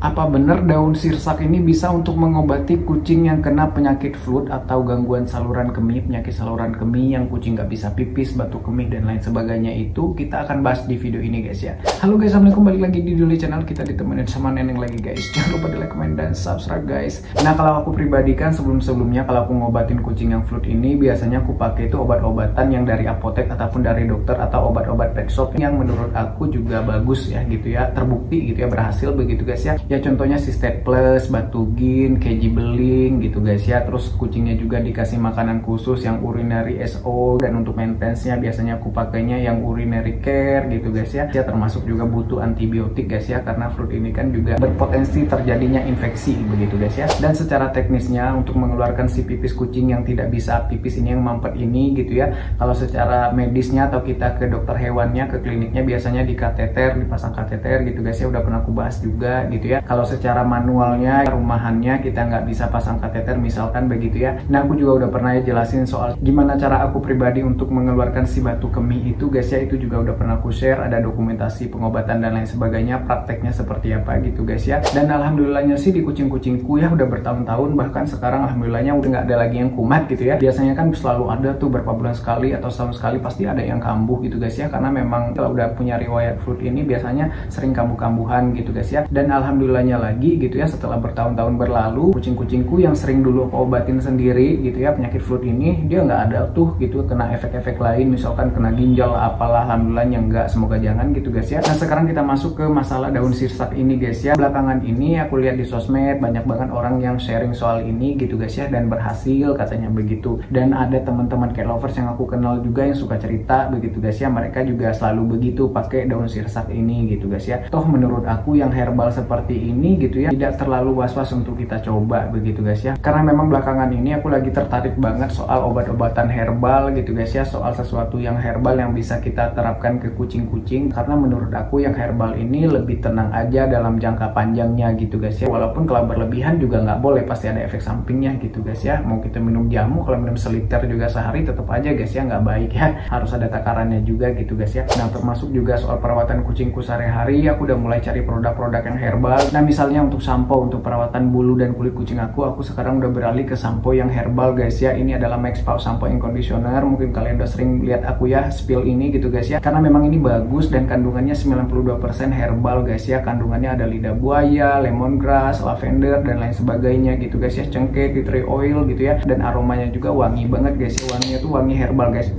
Apa benar daun sirsak ini bisa untuk mengobati kucing yang kena penyakit flu atau gangguan saluran kemih, penyakit saluran kemih yang kucing nggak bisa pipis, batuk kemih, dan lain sebagainya? Itu kita akan bahas di video ini guys ya. Halo guys, assalamualaikum, balik lagi di Duli Channel. Kita ditemenin sama Neneng lagi guys. Jangan lupa di like, comment, dan subscribe guys. Nah, kalau aku pribadi kan sebelum-sebelumnya kalau aku ngobatin kucing yang flu ini, biasanya aku pakai itu obat-obatan yang dari apotek ataupun dari dokter atau obat-obat pet shop yang menurut aku juga bagus ya gitu ya, terbukti gitu ya, berhasil begitu guys ya. Ya contohnya Systed Plus, Batugin, KG Beling gitu guys ya. Terus kucingnya juga dikasih makanan khusus yang urinary SO, dan untuk maintenance-nya biasanya aku pakainya yang urinary care gitu guys ya. Ya termasuk juga butuh antibiotik guys ya, karena flu ini kan juga berpotensi terjadinya infeksi begitu guys ya. Dan secara teknisnya untuk mengeluarkan si pipis kucing yang tidak bisa pipis ini, yang mampet ini gitu ya, kalau secara medisnya atau kita ke dokter hewannya, ke kliniknya, biasanya di kateter, dipasang kateter gitu guys ya. Udah pernah aku bahas juga gitu ya. Kalau secara manualnya, rumahannya kita nggak bisa pasang kateter misalkan begitu ya. Nah, aku juga udah pernah ya jelasin soal gimana cara aku pribadi untuk mengeluarkan si batu kemih itu guys ya. Itu juga udah pernah aku share, ada dokumentasi pengobatan dan lain sebagainya, prakteknya seperti apa gitu guys ya. Dan alhamdulillahnya sih di kucing-kucingku ya udah bertahun-tahun, bahkan sekarang alhamdulillahnya udah nggak ada lagi yang kumat gitu ya. Biasanya kan selalu ada tuh berapa bulan sekali atau setahun sekali pasti ada yang kambuh gitu guys ya, karena memang kalau udah punya riwayat flu ini biasanya sering kambuh-kambuhan gitu guys ya. Dan alhamdulillahnya lagi gitu ya, setelah bertahun-tahun berlalu, kucing-kucingku yang sering dulu aku obatin sendiri gitu ya penyakit flu ini, dia nggak ada tuh gitu kena efek-efek lain, misalkan kena ginjal apalah, alhamdulillahnya nggak, semoga jangan gitu guys ya. Nah, sekarang kita masuk ke masalah daun sirsak ini guys ya. Belakangan ini aku lihat di sosmed banyak banget orang yang sharing soal ini gitu guys ya, dan berhasil katanya begitu. Dan ada teman-teman cat lovers yang aku kenal juga yang suka cerita begitu guys ya, mereka juga selalu begitu pakai daun sirsak ini gitu guys ya. Toh menurut aku yang herbal seperti ini gitu ya, tidak terlalu was-was untuk kita coba begitu guys ya. Karena memang belakangan ini aku lagi tertarik banget soal obat-obatan herbal gitu guys ya, soal sesuatu yang herbal yang bisa kita terapkan ke kucing-kucing. Karena menurut aku yang herbal ini lebih tenang aja dalam jangka panjangnya gitu guys ya. Walaupun kalau berlebihan juga nggak boleh, pasti ada efek sampingnya gitu guys ya. Mau kita minum jamu, kalau minum seliter juga sehari tetap aja guys ya nggak baik ya, harus ada takarannya juga gitu guys ya. Nah, termasuk juga soal perawatan kucingku sehari-hari, aku udah mulai cari produk-produk yang herbal. Nah, misalnya untuk sampo untuk perawatan bulu dan kulit kucing aku sekarang udah beralih ke sampo yang herbal guys ya. Ini adalah Max Paw Sampo and Conditioner. Mungkin kalian udah sering lihat aku ya spill ini gitu guys ya, karena memang ini bagus dan kandungannya 92% herbal guys ya. Kandungannya ada lidah buaya, lemongrass, lavender, dan lain sebagainya gitu guys ya, cengkeh, tea tree oil gitu ya. Dan aromanya juga wangi banget guys ya, wanginya tuh wangi herbal guys.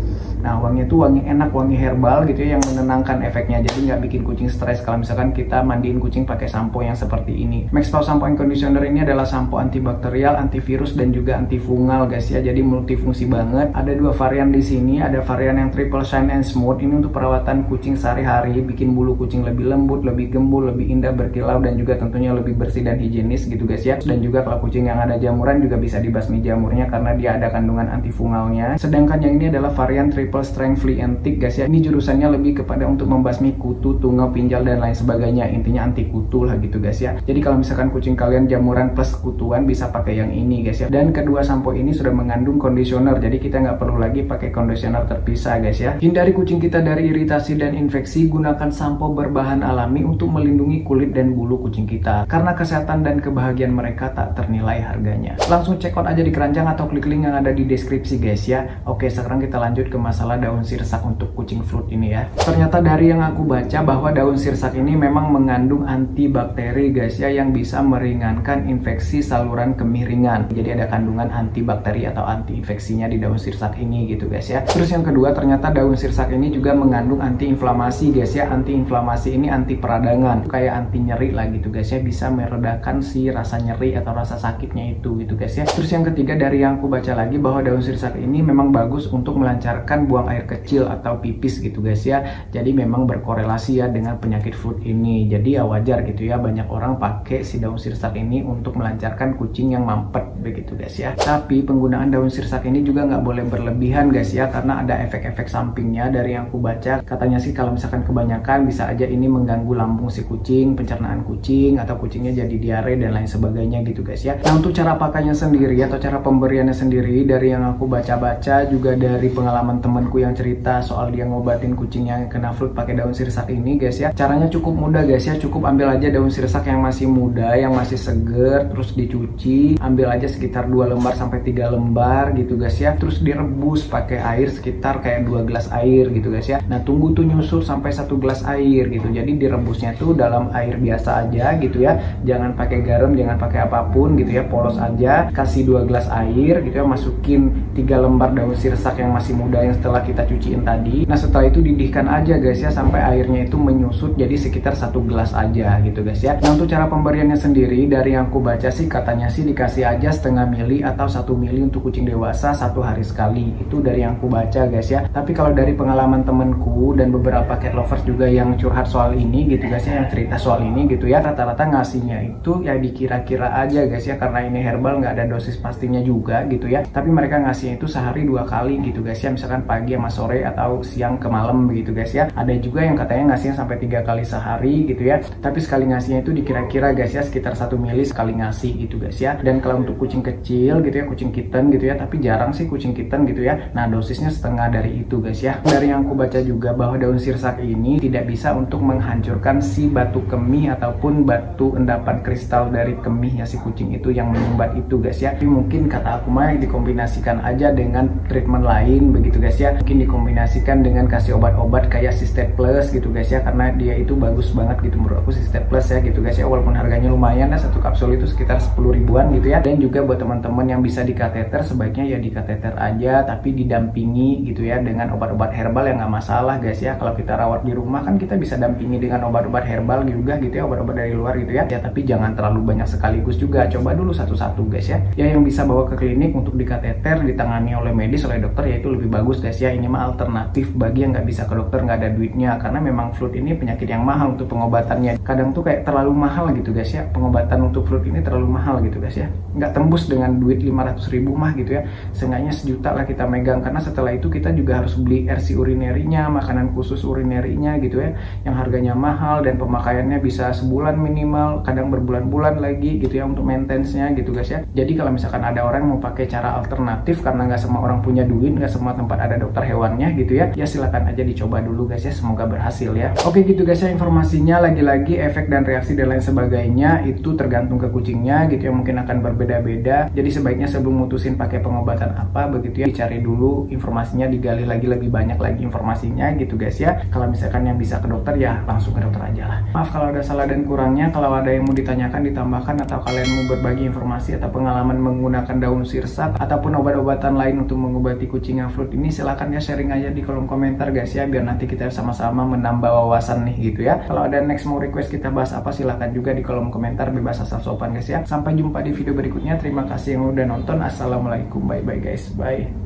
Nah, wanginya tuh wangi enak, wangi herbal gitu ya, yang menenangkan efeknya. Jadi nggak bikin kucing stres kalau misalkan kita mandiin kucing pakai sampo yang seperti ini. Max Paw Sampo and Conditioner ini adalah sampo antibakterial, antivirus, dan juga antifungal guys ya. Jadi multifungsi banget. Ada dua varian di sini. Ada varian yang Triple Shine and Smooth. Ini untuk perawatan kucing sehari-hari, bikin bulu kucing lebih lembut, lebih gembul, lebih indah berkilau, dan juga tentunya lebih bersih dan higienis gitu guys ya. Dan juga kalau kucing yang ada jamuran juga bisa dibasmi jamurnya karena dia ada kandungan antifungalnya. Sedangkan yang ini adalah varian Triple Strength Flea and Tick guys ya. Ini jurusannya lebih kepada untuk membasmi kutu, tungau, pinjal, dan lain sebagainya. Intinya anti kutu lah gitu guys ya. Jadi kalau misalkan kucing kalian jamuran plus kutuan, bisa pakai yang ini guys ya. Dan kedua sampo ini sudah mengandung conditioner, jadi kita nggak perlu lagi pakai conditioner terpisah guys ya. Hindari kucing kita dari iritasi dan infeksi, gunakan sampo berbahan alami untuk melindungi kulit dan bulu kucing kita, karena kesehatan dan kebahagiaan mereka tak ternilai harganya. Langsung check out aja di keranjang atau klik link yang ada di deskripsi guys ya. Oke, sekarang kita lanjut ke masalah daun sirsak untuk kucing flu ini ya. Ternyata dari yang aku baca bahwa daun sirsak ini memang mengandung antibakteri guys ya, yang bisa meringankan infeksi saluran kemih ringan. Jadi ada kandungan antibakteri atau anti infeksinya di daun sirsak ini gitu guys ya. Terus yang kedua, ternyata daun sirsak ini juga mengandung antiinflamasi guys ya. Antiinflamasi ini anti peradangan, kayak anti nyeri lah gitu guys ya, bisa meredakan si rasa nyeri atau rasa sakitnya itu gitu guys ya. Terus yang ketiga, dari yang aku baca lagi bahwa daun sirsak ini memang bagus untuk melancarkan buang air kecil atau pipis gitu guys ya. Jadi memang berkorelasi ya dengan penyakit flu ini. Jadi ya wajar gitu ya, banyak orang pakai si daun sirsak ini untuk melancarkan kucing yang mampet begitu guys ya. Tapi penggunaan daun sirsak ini juga nggak boleh berlebihan guys ya, karena ada efek-efek sampingnya. Dari yang aku baca katanya sih kalau misalkan kebanyakan bisa aja ini mengganggu lambung si kucing, pencernaan kucing, atau kucingnya jadi diare dan lain sebagainya gitu guys ya. Nah, untuk cara pakainya sendiri atau cara pemberiannya sendiri, dari yang aku baca-baca juga dari pengalaman temen temanku yang cerita soal dia ngobatin kucingnya yang kena flu pakai daun sirsak ini guys ya. Caranya cukup mudah guys ya, cukup ambil aja daun sirsak yang masih muda, yang masih seger, terus dicuci, ambil aja sekitar 2 lembar sampai 3 lembar gitu guys ya, terus direbus pakai air sekitar kayak 2 gelas air gitu guys ya. Nah tunggu tuh nyusut sampai 1 gelas air gitu, jadi direbusnya tuh dalam air biasa aja gitu ya, jangan pakai garam, jangan pakai apapun gitu ya, polos aja, kasih 2 gelas air gitu ya, masukin 3 lembar daun sirsak yang masih muda yang setelah kita cuciin tadi. Nah setelah itu didihkan aja guys ya sampai airnya itu menyusut jadi sekitar 1 gelas aja gitu guys ya. Nah untuk cara pemberiannya sendiri dari yang aku baca sih katanya sih dikasih aja setengah mili atau 1 mili untuk kucing dewasa 1 hari sekali, itu dari yang aku baca guys ya. Tapi kalau dari pengalaman temenku dan beberapa cat lovers juga yang curhat soal ini gitu guys ya, yang cerita soal ini gitu ya, rata-rata ngasihnya itu ya dikira-kira aja guys ya, karena ini herbal nggak ada dosis pastinya juga gitu ya, tapi mereka ngasihnya itu sehari 2 kali gitu guys ya, misalkan pagi sama sore atau siang ke malam begitu guys ya. Ada juga yang katanya ngasihnya sampai 3 kali sehari gitu ya, tapi sekali ngasihnya itu dikira-kira guys ya sekitar 1 mili sekali ngasih gitu guys ya. Dan kalau untuk kucing kecil gitu ya, kucing kitten gitu ya, tapi jarang sih kucing kitten gitu ya, nah dosisnya setengah dari itu guys ya. Dari yang aku baca juga bahwa daun sirsak ini tidak bisa untuk menghancurkan si batu kemih ataupun batu endapan kristal dari kemihnya si kucing itu yang menyumbat itu guys ya. Tapi mungkin kata aku mah dikombinasikan aja dengan treatment lain begitu guys ya, mungkin dikombinasikan dengan kasih obat-obat kayak System Plus gitu guys ya, karena dia itu bagus banget gitu menurut aku System Plus ya gitu guys ya, walaupun harganya lumayan ya, satu kapsul itu sekitar 10 ribuan gitu ya. Dan juga buat teman-teman yang bisa dikateter, sebaiknya ya dikateter aja tapi didampingi gitu ya dengan obat-obat herbal yang nggak masalah guys ya. Kalau kita rawat di rumah kan kita bisa dampingi dengan obat-obat herbal juga gitu ya, obat-obat dari luar gitu ya, tapi jangan terlalu banyak sekaligus juga, coba dulu satu-satu guys ya. Ya yang bisa bawa ke klinik untuk dikateter ditangani oleh medis, oleh dokter, ya itu lebih bagus guys ya. Ini mah alternatif bagi yang nggak bisa ke dokter, nggak ada duitnya, karena memang flu ini penyakit yang mahal untuk pengobatannya. Kadang tuh kayak terlalu mahal gitu guys ya, pengobatan untuk flu ini terlalu mahal gitu guys ya, nggak tembus dengan duit 500 ribu mah gitu ya, seenggaknya 1 juta lah kita megang, karena setelah itu kita juga harus beli RC urinerinya, makanan khusus urinerinya gitu ya, yang harganya mahal dan pemakaiannya bisa sebulan minimal, kadang berbulan-bulan lagi gitu ya untuk maintenance-nya gitu guys ya. Jadi kalau misalkan ada orang mau pakai cara alternatif karena nggak semua orang punya duit, nggak semua tempat ada dokter hewannya gitu ya, ya silakan aja dicoba dulu guys ya, semoga berhasil ya. Oke gitu guys ya informasinya, lagi-lagi efek dan reaksi dan lain sebagainya itu tergantung ke kucingnya gitu ya, mungkin akan berbeda-beda. Jadi sebaiknya sebelum mutusin pakai pengobatan apa begitu ya, dicari dulu informasinya, digali lagi lebih banyak lagi informasinya gitu guys ya. Kalau misalkan yang bisa ke dokter ya langsung ke dokter aja lah. Maaf kalau ada salah dan kurangnya, kalau ada yang mau ditanyakan, ditambahkan, atau kalian mau berbagi informasi atau pengalaman menggunakan daun sirsak ataupun obat-obatan lain untuk mengobati kucing yang flu ini, silahkan ya sharing aja di kolom komentar guys ya, biar nanti kita sama-sama menambah wawasan nih gitu ya. Kalau ada next mau request kita bahas apa, silahkan juga di kolom komentar, bebas asal sopan guys ya. Sampai jumpa di video berikutnya, terima kasih yang udah nonton. Assalamualaikum, bye bye guys, bye.